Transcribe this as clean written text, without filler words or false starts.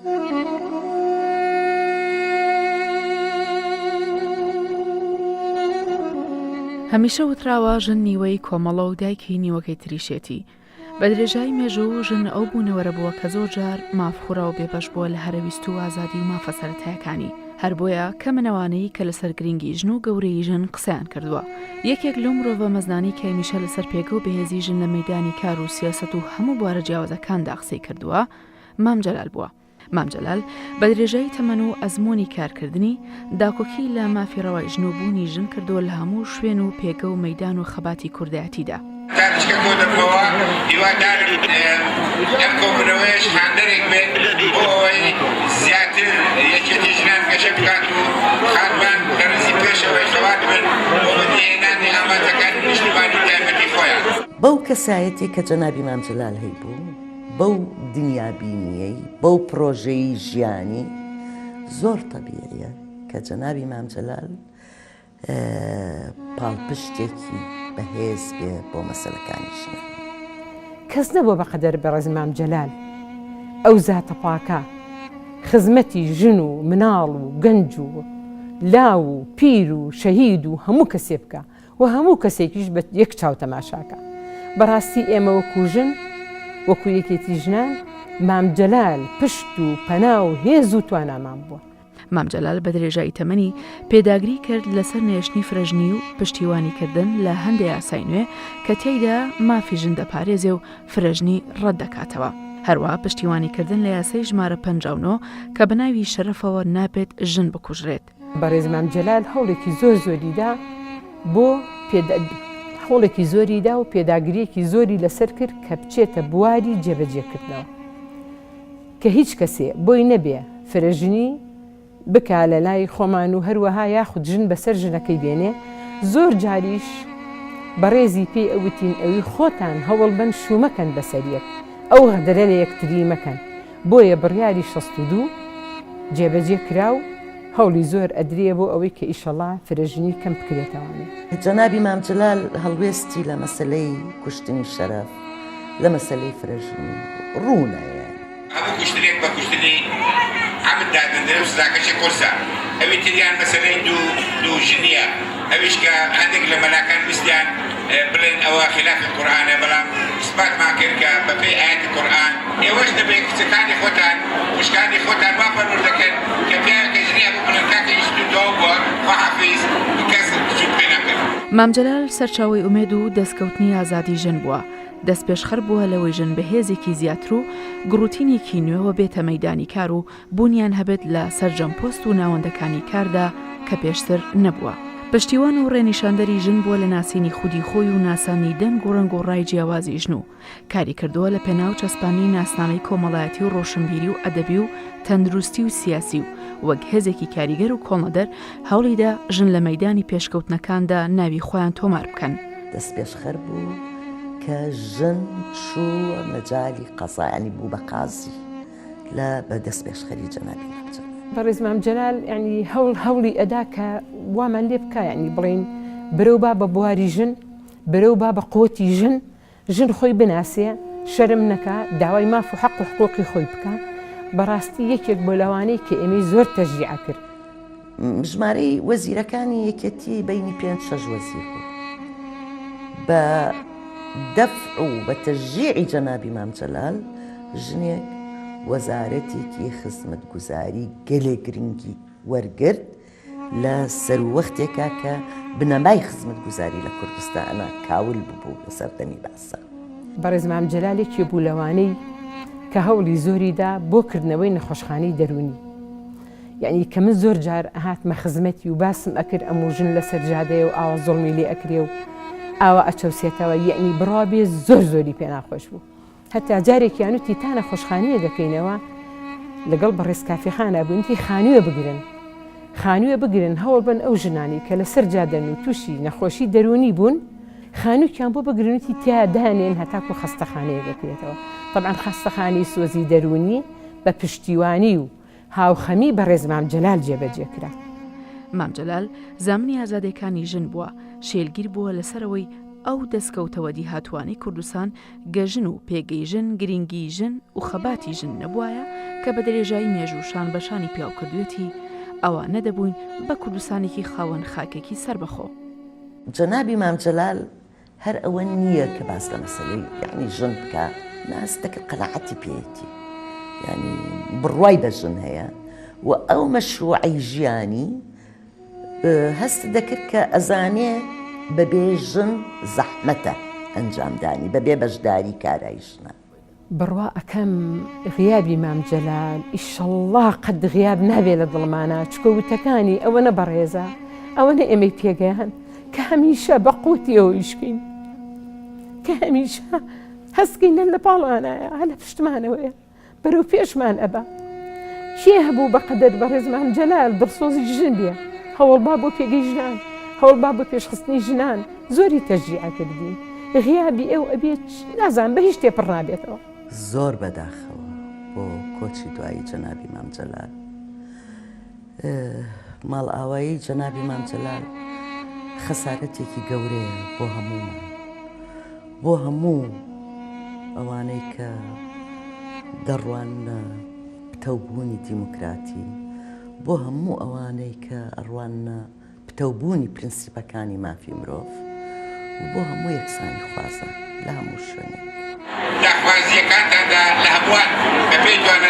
هەمیشە وتراوە ژن نیوەی کۆمەڵە و دایکی نیوەکەی تریشێتی. بە درێژایی مێژوو ژن ئەو بوونەوەرە بووە کە زۆر جار مافخوڕە و بێبەش بووە لە هەرەویست و ئازادی و مافە سەرەتایەکانی. هەر بۆیە کە منەوانەی کە لەسەر گرنگی ژن و گەورەی ژن قسەیان کردووە. یەکێک لەو مرۆڤە مەزنانی کە هەمیشە لەسەر پێگە و بەهێزی ژن لە مەیدانی کار و سیاسەت و هەموو بوارە جیاوازەکاندا قسەی کردووە، مام جەلال بووە. مام جەلال بە درێژایی تەمەن و ئەزمموی کارکردنی داکۆکی لە مافی ڕەوای ژنوبوونی ژن کردووە لە هەموو شوێن و پێگە و مەیدان و خەباتی کوردایەتیدا. تارچکە کۆ دەبەوە هیواداری ئەم کۆبنەوەیش هاندەرێک بێت بۆی زیاتر یەکێتی ژنان گەشە بکات و خانمان لە ڕزی پێشەوەی خەوات بن بۆ بەدێهێنانی ئامادەکانی نیشتیمانی تایبەتی خۆیان. بەو کەسایەتی کە جەنابی مام جەلال هەیبوو، بەو دنیابینیەی، بەو پرۆژەی ژیانی زۆر تەبیعیە کە جەنابی مام جەلال پاڵپشتێکی بەهێز بێ بۆ مەسەلەکانی ژنە. کەس نەبووە بەقەدەر بەڕێز مام جەلال ئەو زاتە پاکە خزمەتی ژن و مناڵ و گەنج و لاو و پیر و شەهید و هەموو کەسێ بکە و هەموو کەسێکیش بە یەک چاو تەماشاکە. بەڕاستی ئێمە وەکو ژن وەکو یەکێتی ژنان مام جەلال پشت و پەنا و هێز و توانامان بووە. مام جەلال بە درێژایی تەمەنی پێداگری کرد لەسەر نێشتنی فرەژنی و پشتیوانیکردن لە هەندێک یاسای نوێ کە تێیدا مافی ژن دەپارێزێ و فرەژنی ڕەت دەکاتەوە. هەروە پشتیوانیکردن لە یاسای ژمارە 59 کە بە ناوی شەرەفەوە نابێت ژن بکوژرێت. بەڕێز مام جەلال هەوڵێکی زۆریدا بۆ هەوڵێکی زۆریدا و پێداگریەکی زۆری لەسەر کرد کە بچێتە بواری جێبەجێکردنەوە کە هیچ کەسێ بۆی نەبێ فرەژنی بکە لە لای خۆمان و هەروەها یاخود ژن بەسەر ژنەکەی بێنێ. زۆر جاریش بەڕێزی پێی ئەوتین ئەوی خۆتان هەوڵ بن شومەکەن بەسەریەک ئەو غەدەرە لە یەکتری مەکەن. بۆیە بڕیاری 62 جێبەجێ کرا و هەوڵی زۆر ئەدرێ بۆ ئەوەی کە ئیشەڵا فرەژنی کەم بکرێتەوەنێ. جەنابی مام جەلال هەڵوێستی لە مەسەلەی کوشتنی شەرەف، لە مەسەلەی فرەژنی ڕوونایە. هەموو کوشتنێک بە کوشتنی ئەمت دادەندرە و سزاکەشی قورسە. ئەوی تریان مەسەلەی دوو ژنیە، ئەویش کە هەندێک لە مەلاکان ویستیان بڵێن ئەوە خلافی قورئانە، بەڵام ئیسباتمان کرد کە بەپێی ئایەتی قورئان ئێوەش دەبێت کچەکانی خۆتان خوشکانی خۆتان وا فەرموو دەکەن کە پیاوێکە ژنیە بۆ بڵێن کاکە ئیشتوتەوە بووە خواحافیز کەس چوت پێ نەکرد. مام جەلال سەرچاوەی ئومێد و دەستکەوتنی ئازادی ژن بووە. دەست پێشخەر بووە لەوەی ژن بەهێزێکی زیاتر و گڕوتینێکی نوێوە بێتە مەیدانی کار و بوونیان هەبێت لە سەرجەم پۆست و ناوەندەکانی کاردا کە پێشتر نەبووە. پشتیوان و ڕێنیشاندەری ژن بووە لە ناسینی خودی خۆی و ناسانی دەنگ و ڕەنگ و ڕای جیاوازی ژن و کاری کردووە لە پێناو چەسپانی ناسنامەی کۆمەڵایەتی و ڕۆشنبیری و ئەدەبی و تەندروستی و سیاسی و وەک هێزێکی کاریگەر و کۆڵەدەر هەوڵیدا ژن لە مەیدانی پێشکەوتنەکاندا ناوی خۆیان تۆمار بکەن. دەست پێشخەر بوو کە ژن چووە مەجای قەزایانی بوو بە قازی لە بەدەست پێشخەری جەنابی مام جەلال. بەڕێز مام جەلال یعنی هەوڵی ئەدا کە وامان لێ بکە، یعنی بڵێن برەو با بە بواری ژن، برەو با بە قوتی ژن، ژن خۆی بناسێ، شەرم نەکا، داوای ماف و حەق و حقوقی خۆی بکە. بەڕاستی یەکێک بۆ لەوانەی کە ئێمەی زۆر تەشجیع کرد. ژمارەی وەزیرەکانی یەکێتی بینی 5-6 وەزیر بوو. بە دەفع و بە تەشجیعی جەنابی مام جەلال ژنێک وەزارەتێکی خزمەتگوزاری گەلێ گرنگی وەرگرت لە سەروەختێکا کە بنەمای خزمەتگوزاری لە کوردستانە کاول ببوو لە سەردەمی باسە. بەڕێز مام جەلالێکی بوو لەوانەی کە هەوڵی زۆریدا بۆ کردنەوەی نەخۆشخانەی دەرونی. یعنی کە من زۆر جار ئەهاتمە خزمەتی و باسم ئەکرد ئەموو ژن لە سەرجادەیە و ئاوا زۆڵمی لێ ئەکرێ و ئاوا ئەچەوسێتەوە، یعنی بڕابێ زۆری پێ ناخۆش بوو. هەتا جارێکیان وتی تا نەخۆشخانەیە دەکەینەوە لەگەڵ بە ڕێزکافیخانە بوونیتی خانوویە بگرن هەوڵ بن ئەو ژنانی کە لە سەرجادەن و تووشی نەخۆشی دەرونی بوون خانوویان بۆ بگرنوتی تیا دانێن هەتاکو خەستەخانەیە دەکرێتەوە. طبعاً خەستەخانەی سۆزی دەرونی بە پشتیوانی و هاوخەمی بە ڕێز مام جەلال جێبەجێکرا. مام جەلال زامنی ئازادیەکانی ژن بووە، شێلگیر بووە لەسەرەوەی ئەو دەستکەوتەوە دیهاتوانی کوردستان گەژن و پێگەیژن گرنگی ژن و خەباتی ژن نەبوایە کە بە درێژایی مێژوشان بەشانی پیاو کردوێتی ئەوە نەدەبووین بە کوردستانێکی خاوەن خاکێکی سربەخۆ. جەنابی مام جەلال هەر ئەوە نییە کە باس لە مەسەلەی یعنی ژن بکە، ناس دەکرد قەناعەتی پێیەتی، یعنی بڕوای بە ژن هەیە و ئەو مەشروعی ژیانی هەست دەکرد کە ئەزانێ بەبێ ژن زەحمەتە ئەنجامدانی، بەبێ بەشداری کارای ژنە. بڕوا ئەەکەم غیابی مام جەلال ئیشەڵڵا قەت غیاب نابێ لە دڵمانە، چکە وتەکانی ئەوە نەبەڕێزە، ئەوە نە ئێمەی پێگەیان کە هەمیشە بە قوتیەوە ئیشکین، کە هەمیشە هەستکەینە لە پاڵوانایە هە لە پشتمانەوەیە بەرەو پێشمان ئەبا. کێ هەبوو بەقەدەر بەڕێز مام جەلال دڵسۆزی ژن بێ، هەوڵبا بۆ پێگەی ژنان، هەوڵبا بۆ پێشخستنی ژنان، زۆری تەشجیع کردین. غیابی ئێو ئەبێت نازان بە هیچ تێپڕ نابێتەوە. زۆر بەداخەوە بۆ کۆچی دوایی جەنابی مام جەلال. ماڵ ئاوایی جەنابی مام جەلال خەسارەتێکی گەورەیە بۆ هەموومان، بۆ هەموو ئەوانەی کە دەڕوانە پتەوبوونی دیموکراتی، بۆ هەموو ئەوانەی کە ئەڕوانە پتەوبوونی پرینسیپەکانی مافی مرۆڤ و بۆ هەموو یەکسانی خوازە لە هەموو شوێنێک. داخوازیەکانتاندا لە هەمووان بەپێی دوانە